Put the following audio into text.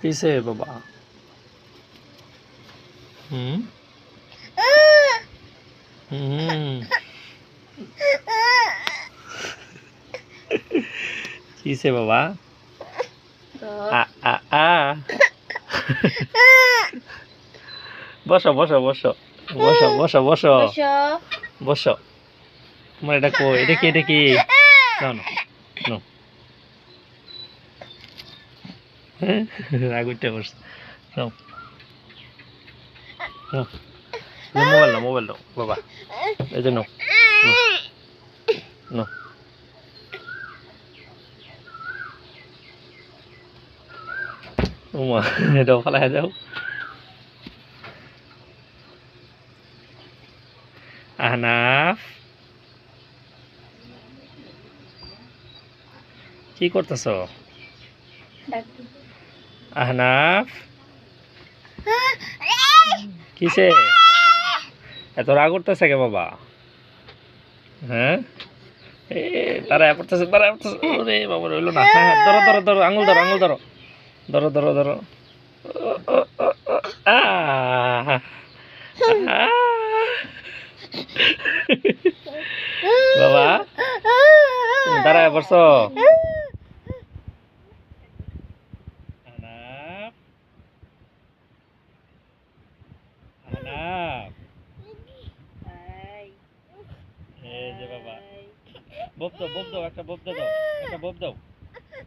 কিসে বাবা? হুম হুম কিসে বাবা? আ আ আ বসো বসো বসো বসো বসো বসো বসো। তোমার এটা কই? এটা কি? এটা কি? নাও নাও নাও। রাগ উঠে বসে। নাও নাও। মোবাইল নাও, মোবাইল নাও বাবা। এই যে নাও নাও। ওমা, এটাও ফালাই দাও। আহনাফ, কি করতেছ? আহনাফ, কিসে এত রাগ করতেছে কে বাবা? হ্যাঁ, এ তারা পড়তেছে, তারা পড়তেছে। ওরে বাবা, রইলো না। হ্যাঁ হ্যাঁ, ধরো ধরো ধরো, আঙুল ধরো, আঙুল ধরো, ধরো ধরো ধরো। ও, ও, ও, ও, আহ, আহ। বাবা, তুমি দাঁড়ায় পড়ছো? আহনাফ, আহনাফ, এই যে বাবা, বব দাও, বব দাও, একটা বব দাও, একটা বব দাও।